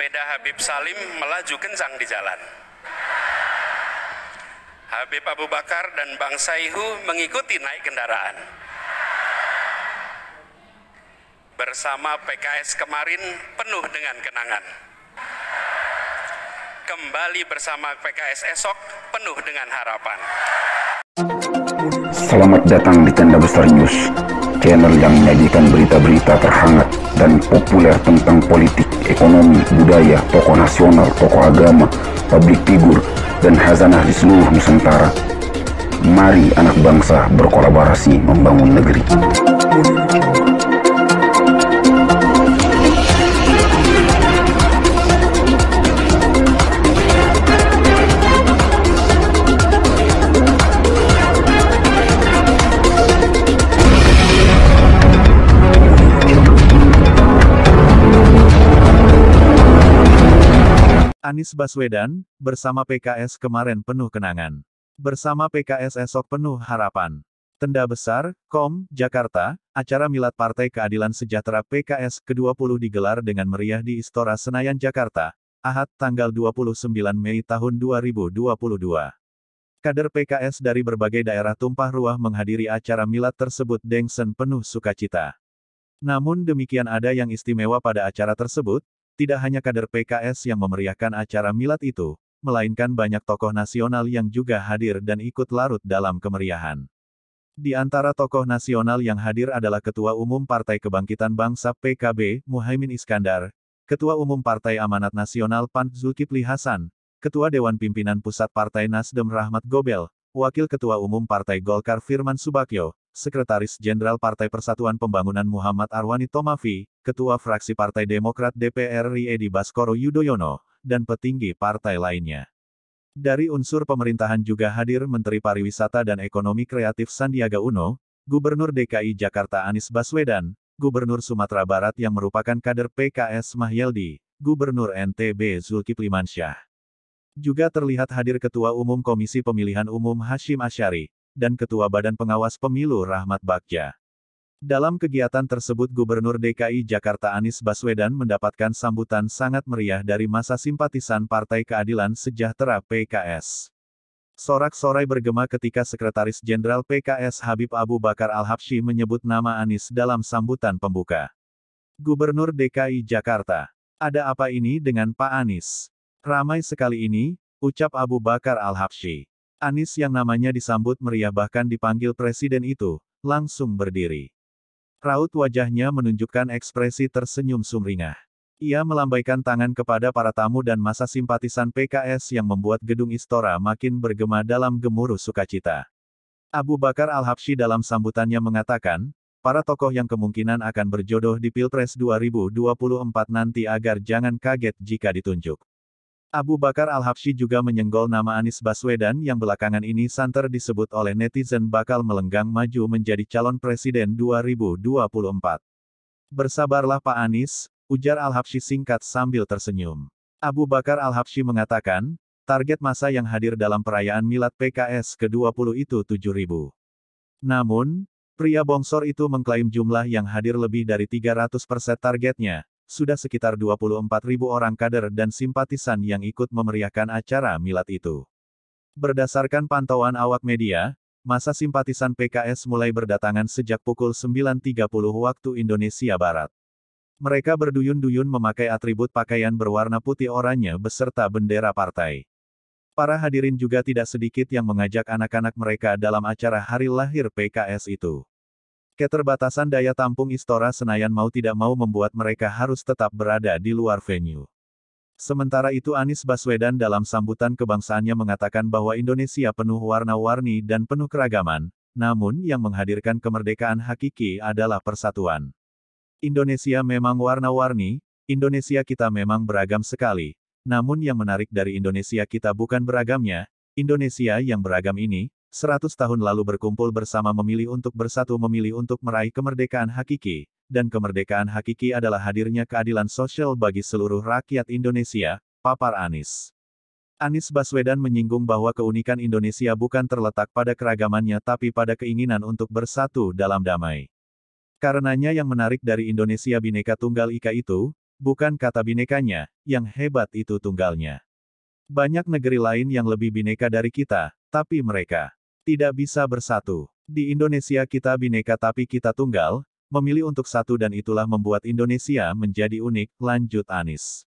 sepeda Habib Salim melaju kencang di jalan. Habib Abu Bakar dan Bang Saihu mengikuti naik kendaraan. Bersama PKS kemarin penuh dengan kenangan. Kembali bersama PKS esok penuh dengan harapan. Selamat datang di Tenda Besar News, channel yang menyajikan berita-berita terhangat dan populer tentang politik, ekonomi, budaya, tokoh nasional, tokoh agama, publik figur, dan khazanah di seluruh Nusantara. Mari anak bangsa berkolaborasi membangun negeri. Anies Baswedan, bersama PKS kemarin penuh kenangan. Bersama PKS esok penuh harapan. Tenda Besar, Jakarta, acara Milad Partai Keadilan Sejahtera PKS ke-20 digelar dengan meriah di Istora Senayan, Jakarta, Ahad, tanggal 29 Mei tahun 2022. Kader PKS dari berbagai daerah tumpah ruah menghadiri acara Milad tersebut dengan penuh sukacita. Namun demikian ada yang istimewa pada acara tersebut. Tidak hanya kader PKS yang memeriahkan acara Milad itu, melainkan banyak tokoh nasional yang juga hadir dan ikut larut dalam kemeriahan. Di antara tokoh nasional yang hadir adalah Ketua Umum Partai Kebangkitan Bangsa PKB, Muhaimin Iskandar, Ketua Umum Partai Amanat Nasional PAN Zulkifli Hasan, Ketua Dewan Pimpinan Pusat Partai Nasdem Rahmat Gobel, Wakil Ketua Umum Partai Golkar Firman Subagyo, Sekretaris Jenderal Partai Persatuan Pembangunan Muhammad Arwani Tomafi, Ketua Fraksi Partai Demokrat DPR RI Edi Baskoro Yudhoyono, dan petinggi partai lainnya. Dari unsur pemerintahan juga hadir Menteri Pariwisata dan Ekonomi Kreatif Sandiaga Uno, Gubernur DKI Jakarta Anies Baswedan, Gubernur Sumatera Barat yang merupakan kader PKS Mahyeldi, Gubernur NTB Zulkifli Mansyah. Juga terlihat hadir Ketua Umum Komisi Pemilihan Umum Hashim Asyari, dan Ketua Badan Pengawas Pemilu Rahmat Bagja. Dalam kegiatan tersebut Gubernur DKI Jakarta Anies Baswedan mendapatkan sambutan sangat meriah dari massa simpatisan Partai Keadilan Sejahtera PKS. Sorak-sorai bergema ketika Sekretaris Jenderal PKS Habib Abu Bakar Al-Habsyi menyebut nama Anies dalam sambutan pembuka. Gubernur DKI Jakarta, ada apa ini dengan Pak Anies? Ramai sekali ini, ucap Abu Bakar Al-Habsyi. Anies yang namanya disambut meriah bahkan dipanggil presiden itu, langsung berdiri. Raut wajahnya menunjukkan ekspresi tersenyum sumringah. Ia melambaikan tangan kepada para tamu dan massa simpatisan PKS yang membuat gedung Istora makin bergema dalam gemuruh sukacita. Abu Bakar Al-Habsyi dalam sambutannya mengatakan, para tokoh yang kemungkinan akan berjodoh di Pilpres 2024 nanti agar jangan kaget jika ditunjuk. Abu Bakar Al-Habsyi juga menyenggol nama Anies Baswedan yang belakangan ini santer disebut oleh netizen bakal melenggang maju menjadi calon presiden 2024. Bersabarlah Pak Anies, ujar Al-Habsyi singkat sambil tersenyum. Abu Bakar Al-Habsyi mengatakan, target massa yang hadir dalam perayaan Milad PKS ke-20 itu 7.000. Namun, pria bongsor itu mengklaim jumlah yang hadir lebih dari 300% targetnya. Sudah sekitar 24.000 orang kader dan simpatisan yang ikut memeriahkan acara Milad itu. Berdasarkan pantauan awak media, massa simpatisan PKS mulai berdatangan sejak pukul 9.30 waktu Indonesia Barat. Mereka berduyun-duyun memakai atribut pakaian berwarna putih oranye beserta bendera partai. Para hadirin juga tidak sedikit yang mengajak anak-anak mereka dalam acara hari lahir PKS itu. Keterbatasan daya tampung Istora Senayan mau tidak mau membuat mereka harus tetap berada di luar venue. Sementara itu Anies Baswedan dalam sambutan kebangsaannya mengatakan bahwa Indonesia penuh warna-warni dan penuh keragaman, namun yang menghadirkan kemerdekaan hakiki adalah persatuan. Indonesia memang warna-warni, Indonesia kita memang beragam sekali, namun yang menarik dari Indonesia kita bukan beragamnya, Indonesia yang beragam ini, 100 tahun lalu berkumpul bersama memilih untuk bersatu memilih untuk meraih kemerdekaan hakiki, dan kemerdekaan hakiki adalah hadirnya keadilan sosial bagi seluruh rakyat Indonesia, papar Anies. Anies Baswedan menyinggung bahwa keunikan Indonesia bukan terletak pada keragamannya tapi pada keinginan untuk bersatu dalam damai. Karenanya yang menarik dari Indonesia Bhinneka Tunggal Ika itu, Bukan kata binekanya, yang hebat itu tunggalnya. Banyak negeri lain yang lebih bineka dari kita, tapi mereka tidak bisa bersatu. Di Indonesia kita bineka tapi kita tunggal, memilih untuk satu dan itulah membuat Indonesia menjadi unik, lanjut Anies.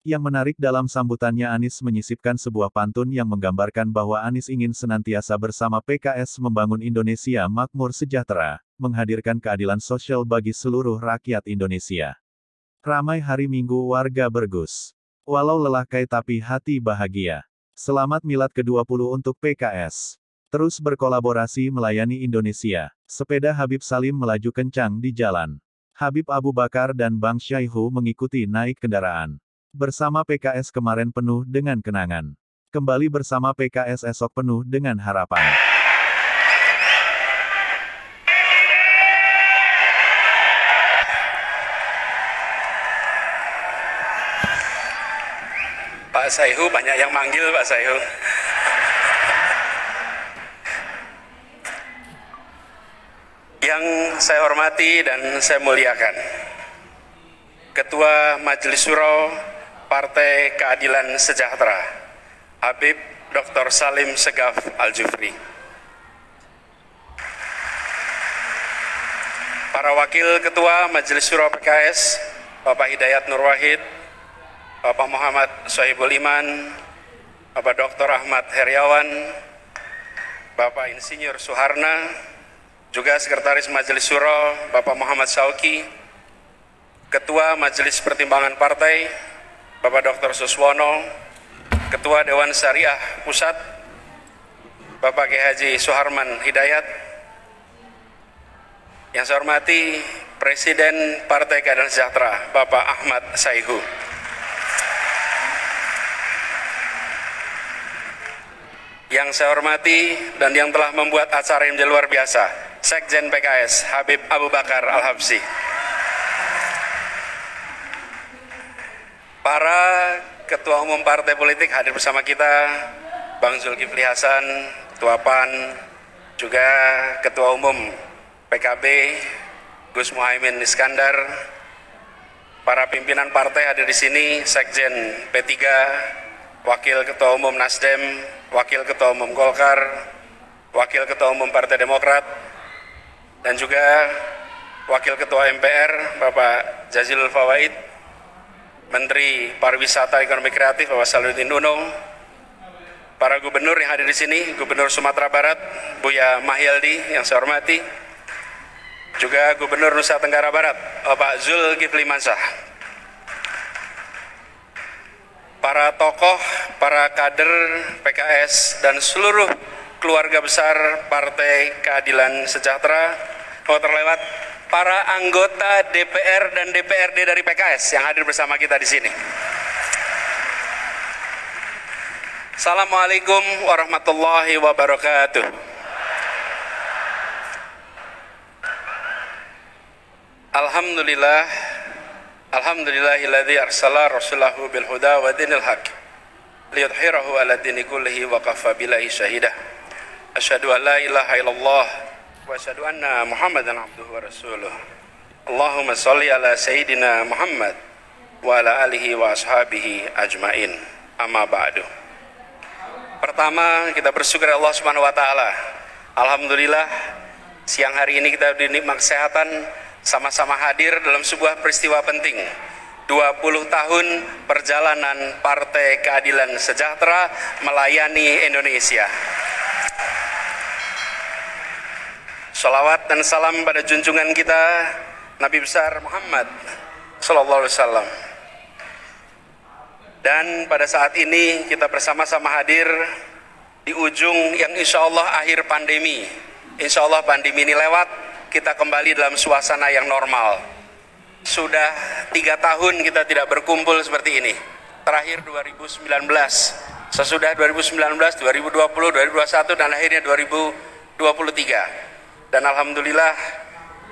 Yang menarik dalam sambutannya Anies menyisipkan sebuah pantun yang menggambarkan bahwa Anies ingin senantiasa bersama PKS membangun Indonesia makmur sejahtera, menghadirkan keadilan sosial bagi seluruh rakyat Indonesia. Ramai hari Minggu warga Brebes. Walau lelakai tapi hati bahagia. Selamat Milad ke-20 untuk PKS. Terus berkolaborasi melayani Indonesia. Sepeda Habib Salim melaju kencang di jalan. Habib Abu Bakar dan Bang Syaihu mengikuti naik kendaraan. Bersama PKS kemarin penuh dengan kenangan. Kembali bersama PKS esok penuh dengan harapan. Pak Syaihu, banyak yang manggil Pak Syaihu. Yang saya hormati dan saya muliakan, Ketua Majelis Syuro Partai Keadilan Sejahtera, Habib Dr. Salim Segaf Al-Jufri. Para Wakil Ketua Majelis Syuro PKS, Bapak Hidayat Nur Wahid, Bapak Muhammad Sohibul Iman, Bapak Dr. Ahmad Heriawan, Bapak Insinyur Suharna, juga Sekretaris Majelis Syuro Bapak Muhammad Sauki, Ketua Majelis Pertimbangan Partai Bapak Dr. Suswono, Ketua Dewan Syariah Pusat Bapak Kiai Haji Suharman Hidayat, yang saya hormati Presiden Partai Keadilan Sejahtera Bapak Ahmad Syaihu, yang saya hormati dan yang telah membuat acara yang luar biasa, Sekjen PKS Habib Abu Bakar Al-Habsyi, para ketua umum partai politik hadir bersama kita, Bang Zulkifli Hasan, Ketua PAN, juga Ketua Umum PKB, Gus Muhaimin Iskandar, para pimpinan partai hadir di sini, Sekjen P3, Wakil Ketua Umum Nasdem, Wakil Ketua Umum Golkar, Wakil Ketua Umum Partai Demokrat, dan juga Wakil Ketua MPR Bapak Jazilul Fawaid, Menteri Pariwisata Ekonomi Kreatif Bapak Salahuddin Uno, para gubernur yang hadir di sini, Gubernur Sumatera Barat Buya Mahyaldi yang saya hormati, juga Gubernur Nusa Tenggara Barat Bapak Zulkifli Mansah, para tokoh, para kader PKS dan seluruh keluarga besar Partai Keadilan Sejahtera, terlewat para anggota DPR dan DPRD dari PKS yang hadir bersama kita di sini. Assalamualaikum warahmatullahi wabarakatuh. Alhamdulillah, alhamdulillahilladzi arsala rasulahu bil huda wa dinil haq liyudhhirahu ala dini kullihi wa kafa billahi syahida. Asyhadu an la ilaha illallah wa asyhadu anna Muhammadan abduhu wa rasuluh. Allahumma sholli ala sayyidina Muhammad wa ala alihi wa ashabihi ajmain. Amma ba'du. Pertama, kita bersyukur Allah Subhanahu wa taala. Alhamdulillah, siang hari ini kita dinikmat kesehatan, sama-sama hadir dalam sebuah peristiwa penting. 20 tahun perjalanan Partai Keadilan Sejahtera melayani Indonesia. Salawat dan salam pada junjungan kita Nabi besar Muhammad sallallahu alaihi wasallam. Dan pada saat ini kita bersama-sama hadir di ujung yang insya Allah akhir pandemi. Insya Allah pandemi ini lewat, kita kembali dalam suasana yang normal. Sudah 3 tahun kita tidak berkumpul seperti ini. Terakhir 2019, sesudah 2019, 2020, 2021 dan akhirnya 2023. Dan alhamdulillah,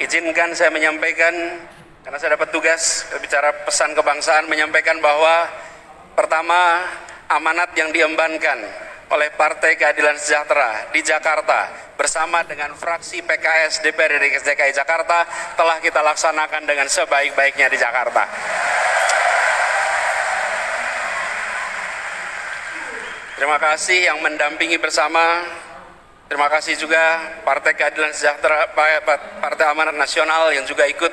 izinkan saya menyampaikan, karena saya dapat tugas bicara pesan kebangsaan, menyampaikan bahwa pertama, amanat yang diembankan oleh Partai Keadilan Sejahtera di Jakarta bersama dengan fraksi PKS DPRD DKI Jakarta telah kita laksanakan dengan sebaik-baiknya di Jakarta. Terima kasih yang mendampingi bersama. Terima kasih juga Partai Keadilan Sejahtera, Partai Amanat Nasional yang juga ikut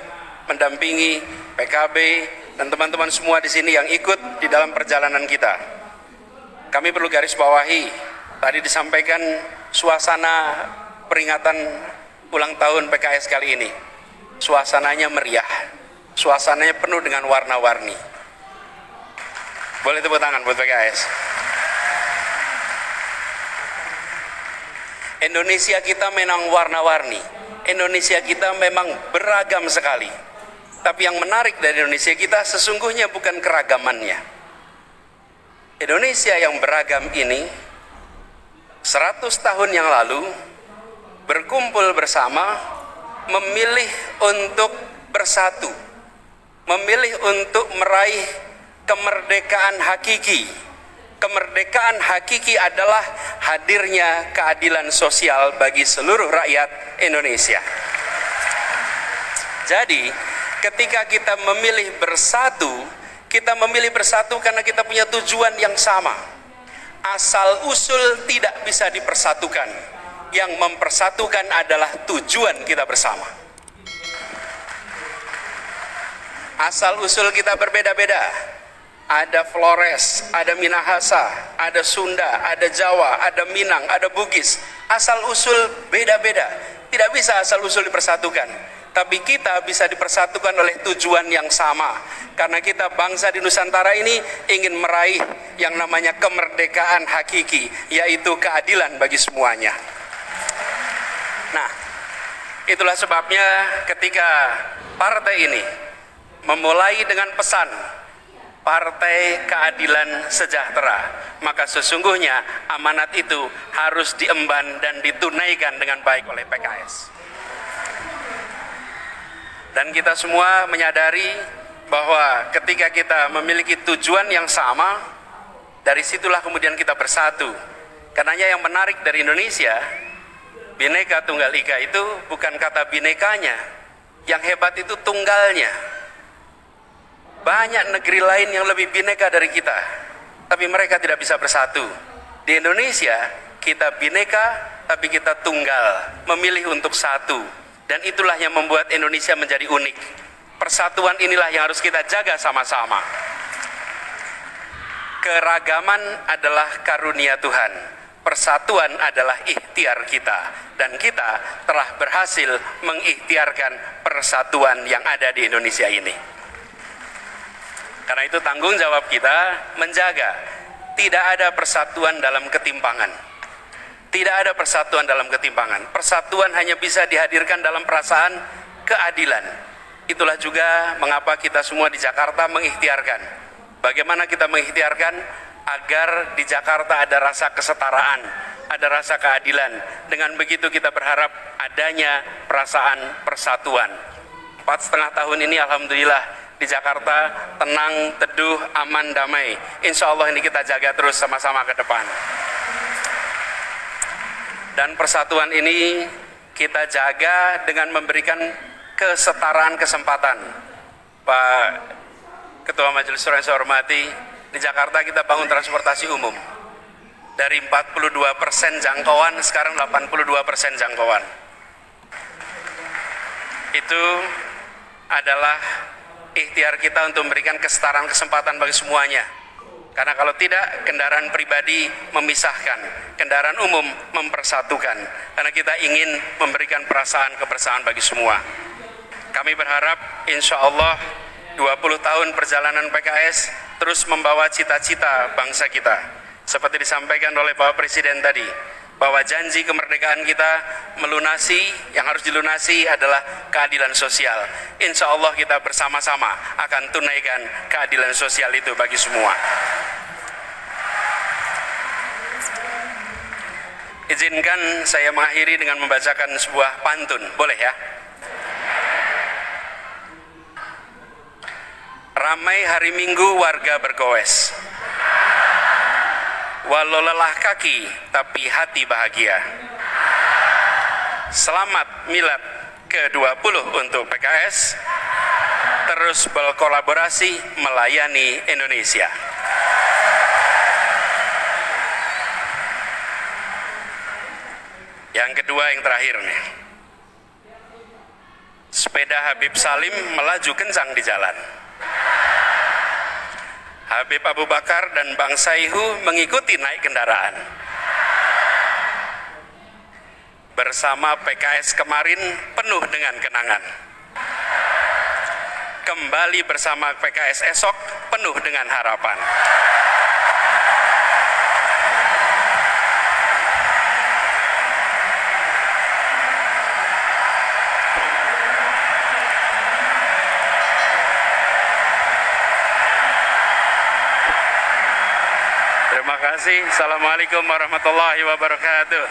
mendampingi, PKB, dan teman-teman semua di sini yang ikut di dalam perjalanan kita. Kami perlu garis bawahi, tadi disampaikan suasana peringatan ulang tahun PKS kali ini. Suasananya meriah, suasananya penuh dengan warna-warni. Boleh tepuk tangan buat PKS. Indonesia kita memang warna-warni. Indonesia kita memang beragam sekali. Tapi yang menarik dari Indonesia kita sesungguhnya bukan keragamannya. Indonesia yang beragam ini 100 tahun yang lalu berkumpul bersama, memilih untuk bersatu, memilih untuk meraih kemerdekaan hakiki. Kemerdekaan hakiki adalah hadirnya keadilan sosial bagi seluruh rakyat Indonesia. Jadi, ketika kita memilih bersatu karena kita punya tujuan yang sama. Asal usul tidak bisa dipersatukan. Yang mempersatukan adalah tujuan kita bersama. Asal usul kita berbeda-beda. Ada Flores, ada Minahasa, ada Sunda, ada Jawa, ada Minang, ada Bugis. Asal usul beda-beda. Tidak bisa asal usul dipersatukan. Tapi kita bisa dipersatukan oleh tujuan yang sama. Karena kita bangsa di Nusantara ini ingin meraih yang namanya kemerdekaan hakiki, yaitu keadilan bagi semuanya. Nah, itulah sebabnya ketika partai ini memulai dengan pesan Partai Keadilan Sejahtera, maka sesungguhnya amanat itu harus diemban dan ditunaikan dengan baik oleh PKS. Dan kita semua menyadari bahwa ketika kita memiliki tujuan yang sama, dari situlah kemudian kita bersatu. Karenanya yang menarik dari Indonesia, Bhinneka Tunggal Ika itu bukan kata binekanya, yang hebat itu tunggalnya. Banyak negeri lain yang lebih bineka dari kita, tapi mereka tidak bisa bersatu. Di Indonesia, kita bineka, tapi kita tunggal, memilih untuk satu. Dan itulah yang membuat Indonesia menjadi unik. Persatuan inilah yang harus kita jaga sama-sama. Keragaman adalah karunia Tuhan. Persatuan adalah ikhtiar kita. Dan kita telah berhasil mengikhtiarkan persatuan yang ada di Indonesia ini. Karena itu tanggung jawab kita menjaga tidak ada persatuan dalam ketimpangan. Tidak ada persatuan dalam ketimpangan. Persatuan hanya bisa dihadirkan dalam perasaan keadilan. Itulah juga mengapa kita semua di Jakarta mengikhtiarkan. Bagaimana kita mengikhtiarkan agar di Jakarta ada rasa kesetaraan, ada rasa keadilan. Dengan begitu kita berharap adanya perasaan persatuan. 4,5 tahun ini alhamdulillah di Jakarta tenang, teduh, aman, damai. Insya Allah ini kita jaga terus sama-sama ke depan. Dan persatuan ini kita jaga dengan memberikan kesetaraan kesempatan. Pak Ketua Majelis Syuro yang saya hormati, di Jakarta kita bangun transportasi umum. Dari 42% jangkauan, sekarang 82% jangkauan. Itu adalah ikhtiar kita untuk memberikan kesetaraan kesempatan bagi semuanya. Karena kalau tidak, kendaraan pribadi memisahkan, kendaraan umum mempersatukan. Karena kita ingin memberikan perasaan kebersamaan bagi semua. Kami berharap insya Allah 20 tahun perjalanan PKS terus membawa cita-cita bangsa kita. Seperti disampaikan oleh Bapak Presiden tadi, bahwa janji kemerdekaan kita melunasi, yang harus dilunasi adalah keadilan sosial. Insya Allah kita bersama-sama akan tunaikan keadilan sosial itu bagi semua. Izinkan saya mengakhiri dengan membacakan sebuah pantun, boleh ya? Ramai hari Minggu warga bergoes, walau lelah kaki tapi hati bahagia. Selamat Milad ke-20 untuk PKS, terus berkolaborasi melayani Indonesia. Yang kedua, yang terakhir nih. Sepeda Habib Salim melaju kencang di jalan. Habib Abu Bakar dan Bang Saihu mengikuti naik kendaraan. Bersama PKS kemarin penuh dengan kenangan. Kembali bersama PKS esok penuh dengan harapan. Terima kasih. Assalamualaikum warahmatullahi wabarakatuh.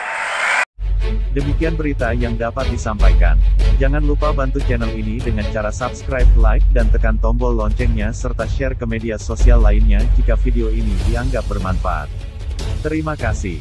Demikian berita yang dapat disampaikan. Jangan lupa bantu channel ini dengan cara subscribe, like, dan tekan tombol loncengnya serta share ke media sosial lainnya jika video ini dianggap bermanfaat. Terima kasih.